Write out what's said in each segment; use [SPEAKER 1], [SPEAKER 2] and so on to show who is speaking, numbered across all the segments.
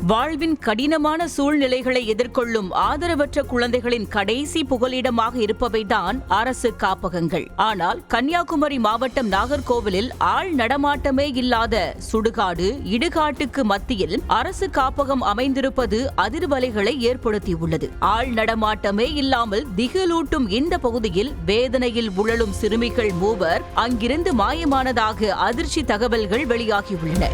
[SPEAKER 1] வாழ்வின் கடினமான சூழ்நிலைகளை எதிர்கொள்ளும் ஆதரவற்ற குழந்தைகளின் கடைசி புகலிடமாக இருப்பவைதான் அரசு காப்பகங்கள். ஆனால் கன்னியாகுமரி மாவட்டம் நாகர்கோவிலில் ஆள் நடமாட்டமே இல்லாத சுடுகாடு, இடுகாட்டுக்கு மத்தியில் அரசு காப்பகம் அமைந்திருப்பது அதிர்வலைகளை ஏற்படுத்தியுள்ளது. ஆள் நடமாட்டமே இல்லாமல் திகிலூட்டும் இந்த பகுதியில் வேதனையில் உழலும் சிறுமிகள் 3 அங்கிருந்து மாயமானதாக அதிர்ச்சி தகவல்கள் வெளியாகியுள்ளன.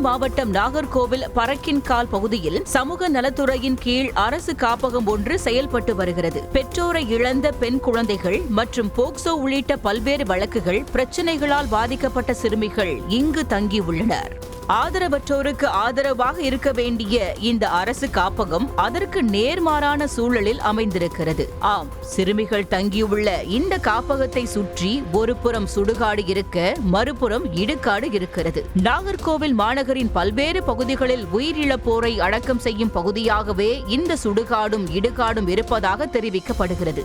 [SPEAKER 1] மாவட்டம் நாகர்கோவில் பறக்கின்கால் பகுதியில் சமூக நலத்துறையின் கீழ் அரசு காப்பகம் ஒன்று செயல்பட்டு வருகிறது. பெற்றோரை இழந்த பெண் குழந்தைகள் மற்றும் போக்சோ உள்ளிட்ட பல்வேறு வழக்குகள், பிரச்சினைகளால் பாதிக்கப்பட்ட சிறுமிகள் இங்கு தங்கியுள்ளனர். ஆதரவற்றோருக்கு ஆதரவாக இருக்க வேண்டிய இந்த அரசு காப்பகம் அதற்கு நேர்மாறான சூழலில் அமைந்திருக்கிறது. ஆம், சிறுமிகள் தங்கியுள்ள இந்த காப்பகத்தை சுற்றி ஒரு புறம் சுடுகாடு இருக்க, மறுபுறம் இடுகாடு இருக்கிறது. நாகர்கோவில் மாநகரின் பல்வேறு பகுதிகளில் உயிரிழப்போரை அடக்கம் செய்யும் பகுதியாகவே இந்த சுடுகாடும் இடுகாடும் இருப்பதாக தெரிவிக்கப்படுகிறது.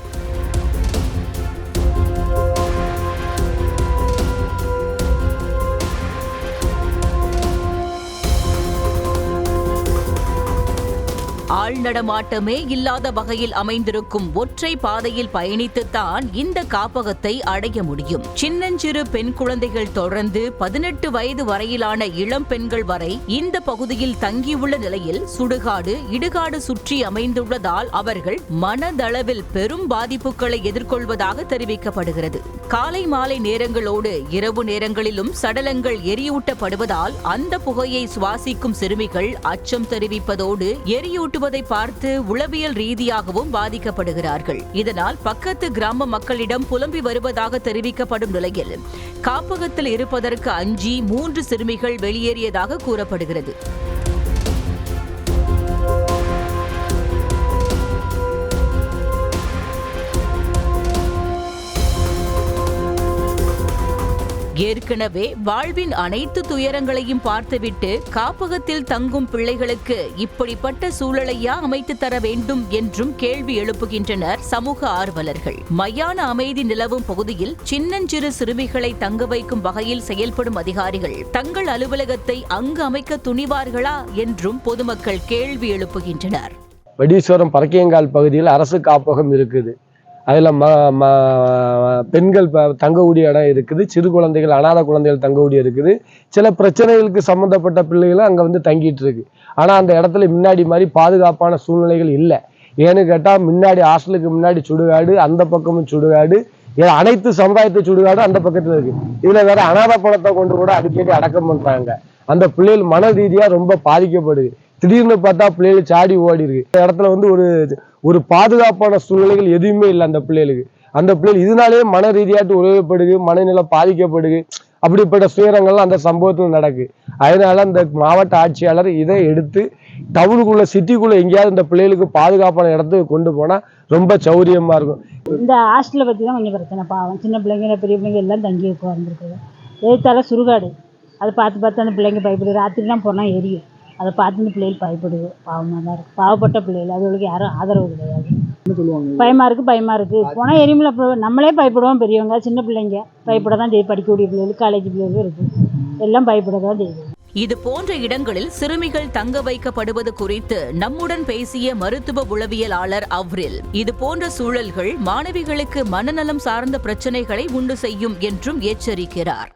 [SPEAKER 1] ஆள் நடமாட்டமே இல்லாத வகையில் அமைந்திருக்கும் ஒற்றை பாதையில் பயணித்துத்தான் இந்த காப்பகத்தை அடைய முடியும். சின்னஞ்சிறு பெண் குழந்தைகள் தொடர்ந்து 18 வயது வரையிலான இளம் பெண்கள் வரை இந்த பகுதியில் தங்கியுள்ள நிலையில் சுடுகாடு, இடுகாடு சுற்றி அமைந்துள்ளதால் அவர்கள் மனதளவில் பெரும் பாதிப்புகளை எதிர்கொள்வதாக தெரிவிக்கப்படுகிறது. காலை மாலை நேரங்களோடு இரவு நேரங்களிலும் சடலங்கள் எரியூட்டப்படுவதால் அந்த புகையை சுவாசிக்கும் சிறுமிகள் அச்சம் தெரிவிப்பதோடு எரியூட்டுவதை பார்த்து உளவியல் ரீதியாகவும் பாதிக்கப்படுகிறார்கள். இதனால் பக்கத்து கிராம மக்களிடம் புலம்பி வருவதாக தெரிவிக்கப்படும் நிலையில் காப்பகத்தில் இருப்பதற்கு அஞ்சி 3 சிறுமிகள் வெளியேறியதாக கூறப்படுகிறது. ஏற்கனவே வாழ்வின் அனைத்து துயரங்களையும் பார்த்துவிட்டு காப்பகத்தில் தங்கும் பிள்ளைகளுக்கு இப்படிப்பட்ட சூழலையா அமைத்து தர வேண்டும் என்றும் கேள்வி எழுப்புகின்றனர் சமூக ஆர்வலர்கள். மயான அமைதி நிலவும் பகுதியில் சின்னஞ்சிறு சிறுமிகளை தங்க வைக்கும் வகையில் செயல்படும் அதிகாரிகள் தங்கள் அலுவலகத்தை அங்கு அமைக்க துணிவார்களா என்றும் பொதுமக்கள் கேள்வி எழுப்புகின்றனர்.
[SPEAKER 2] வடீஸ்வரம் பறக்கியங்கால் பகுதியில் அரசு காப்பகம் இருக்குது. அதில் பெண்கள் தங்கக்கூடிய இடம் இருக்குது, சிறு குழந்தைகள், அனாதை குழந்தைகள் தங்கக்கூடிய இருக்குது. சில பிரச்சனைகளுக்கு சம்மந்தப்பட்ட பிள்ளைகளும் அங்கே வந்து தங்கிட்டு இருக்கு. ஆனால் அந்த இடத்துல முன்னாடி மாதிரி பாதுகாப்பான சூழ்நிலைகள் இல்லை. ஏன்னு கேட்டால் முன்னாடி ஹாஸ்டலுக்கு முன்னாடி சுடுகாடு, அந்த பக்கமும் சுடுகாடு, அனைத்து சமுதாயத்து சுடுகாடும் அந்த பக்கத்தில் இருக்கு. இதில் வேற அனாதை பணத்தை கொண்டு கூட அடிக்கடி அடக்கம் பண்ணுறாங்க. அந்த பிள்ளைகள் மன ரீதியாக ரொம்ப பாதிக்கப்படுது. திடீர்னு பார்த்தா பிள்ளைகள் சாடி ஓடி இருக்கு. இந்த இடத்துல வந்து ஒரு பாதுகாப்பான சூழ்நிலைகள் எதுவுமே இல்லை அந்த பிள்ளைகளுக்கு. அந்த பிள்ளைகள் இதனாலேயே மன ரீதியாட்டு உதவப்படுது, மனநிலை பாதிக்கப்படுது. அப்படிப்பட்ட சுயரங்கள்லாம் அந்த சம்பவத்தில் நடக்கு. அதனால அந்த மாவட்ட ஆட்சியாளர் இதை எடுத்து டவுனுக்குள்ள, சிட்டிக்குள்ள எங்கேயாவது இந்த பிள்ளைகளுக்கு பாதுகாப்பான இடத்துக்கு கொண்டு போனா ரொம்ப சௌரியமா இருக்கும்.
[SPEAKER 3] இந்த ஹாஸ்டலை பற்றி தான் கொஞ்சம் பிரச்சனை. பாவம், சின்ன பிள்ளைங்க பெரிய பிள்ளைங்க எல்லாம் தங்கி உட்காந்துருக்குது. எழுத்தால சுடுகாடு, அதை பார்த்து அந்த பிள்ளைங்க பயப்படுது. ராத்திரிலாம் போனால் எரியும், அதை பார்த்து இந்த பிள்ளைகள் பயப்படுது. பாவமாக தான் இருக்குது. பாவப்பட்ட பிள்ளைகள், அதுகளுக்கு யாரும் ஆதரவு கிடையாது. பயமாக இருக்குது போனால் எரிமலை. நம்மளே பயப்படுவோம், பெரியவங்க சின்ன பிள்ளைங்க பயப்பட தான் செய்யும். படிக்கக்கூடிய பிள்ளைகள், காலேஜ் பிள்ளைகளும் இருக்குது, எல்லாம் பயப்பட தான் செய்யும்.
[SPEAKER 1] இது போன்ற இடங்களில் சிறுமிகள் தங்க வைக்கப்படுவது குறித்து நம்முடன் பேசிய மருத்துவ உளவியலாளர் அவ்ரில், இது போன்ற சூழல்கள் மாணவிகளுக்கு மனநலம் சார்ந்த பிரச்சனைகளை உண்டு செய்யும் என்றும் எச்சரிக்கிறார்.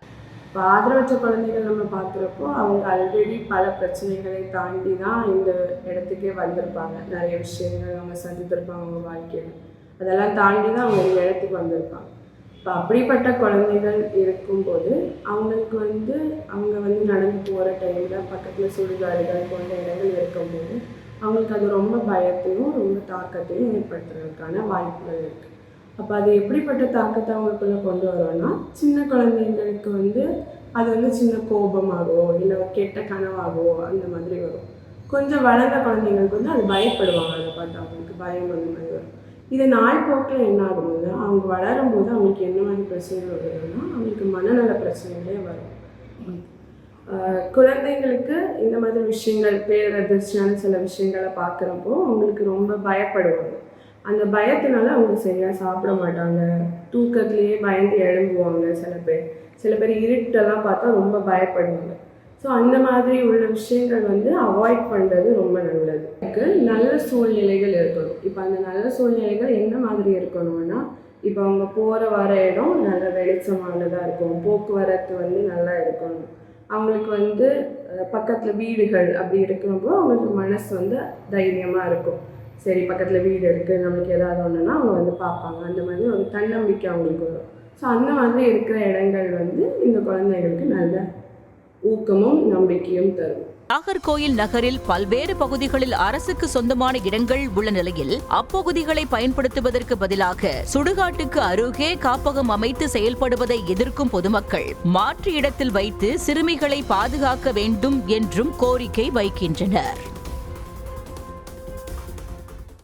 [SPEAKER 4] இப்போ ஆதரவற்ற குழந்தைகள் நம்ம பார்க்குறப்போ அவங்க ஆல்ரெடி பல பிரச்சனைகளை தாண்டி தான் இந்த இடத்துக்கே வந்திருப்பாங்க. நிறைய விஷயங்கள் அவங்க சந்தித்திருப்பாங்க அவங்க வாழ்க்கையில். அதெல்லாம் தாண்டி தான் அவங்க இந்த இடத்துக்கு வந்திருப்பாங்க. இப்போ அப்படிப்பட்ட குழந்தைகள் இருக்கும்போது அவங்களுக்கு அவங்க நடந்து போகிற டைமில் பக்கத்தில் சுடுகாடுகள் போன்ற இடங்கள் இருக்கும்போது அவங்களுக்கு அது ரொம்ப பயத்தையும் ரொம்ப தாக்கத்தையும் ஏற்படுத்துறதுக்கான வாய்ப்புகள் இருக்குது. அப்போ அது எப்படிப்பட்ட தாக்கத்தை அவங்களுக்குள்ளே கொண்டு வரோன்னா, சின்ன குழந்தைங்களுக்கு அது சின்ன கோபமாகவோ இல்லை கெட்ட கனவாகவோ அந்த மாதிரி வரும். கொஞ்சம் வளர்ந்த குழந்தைங்களுக்கு அது பயப்படுவாங்க. அதை பார்த்து அவங்களுக்கு பயம் அந்த மாதிரி வரும். இது நாள் போக்கில் என்ன ஆகும்போது அவங்க வளரும்போது அவங்களுக்கு என்ன மாதிரி பிரச்சனைகள் வருதுன்னா அவங்களுக்கு மனநல பிரச்சனைகளே வரும். குழந்தைங்களுக்கு இந்த மாதிரி விஷயங்கள், பேரதிர்ச்சியான சில விஷயங்களை பார்க்குறப்போ அவங்களுக்கு ரொம்ப பயப்படுவாங்க. அந்த பயத்தினால அவங்க சரியாக சாப்பிட மாட்டாங்க, தூக்கத்துலேயே பயந்து எழும்புவாங்க. சில பேர் இருட்டெல்லாம் பார்த்தா ரொம்ப பயப்படுவாங்க. ஸோ அந்த மாதிரி உள்ள விஷயங்கள் வந்து அவாய்ட் பண்ணுறது ரொம்ப நல்லது. நல்ல சூழ்நிலைகள் இருக்கணும். இப்போ அந்த நல்ல சூழ்நிலைகள் எந்த மாதிரி இருக்கணும்னா, இப்போ அவங்க போகிற வர இடம் நல்ல வெளிச்சமானதாக இருக்கும், போக்குவரத்து வந்து நல்லா இருக்கணும், அவங்களுக்கு வந்து பக்கத்தில் வீடுகள் அப்படி இருக்கிறப்போ அவங்களுக்கு மனசு வந்து தைரியமாக இருக்கும். சரி, பக்கத்தில் வீடு இருக்குது, நம்மளுக்கு ஏதாவது ஒன்றுனா அவங்க வந்து பார்ப்பாங்க. அந்த மாதிரி ஒரு தன்னம்பிக்கை அவங்களுக்கு வரும். ஸோ அந்த மாதிரி இருக்கிற இடங்கள் வந்து இந்த குழந்தைகளுக்கு நல்ல ஊக்கமும் நம்பிக்கையும் தரும்.
[SPEAKER 1] நாகர்கோயில் நகரில் பல்வேறு பகுதிகளில் அரசுக்கு சொந்தமான இடங்கள் உள்ள நிலையில் அப்பகுதிகளை பயன்படுத்துவதற்கு பதிலாக சுடுகாட்டுக்கு அருகே காப்பகம் அமைத்து செயல்படுவதை எதிர்க்கும் பொதுமக்கள் மாற்று இடத்தில் வைத்து சிறுமிகளை பாதுகாக்க வேண்டும் என்றும் கோரிக்கை வைக்கின்றனர்.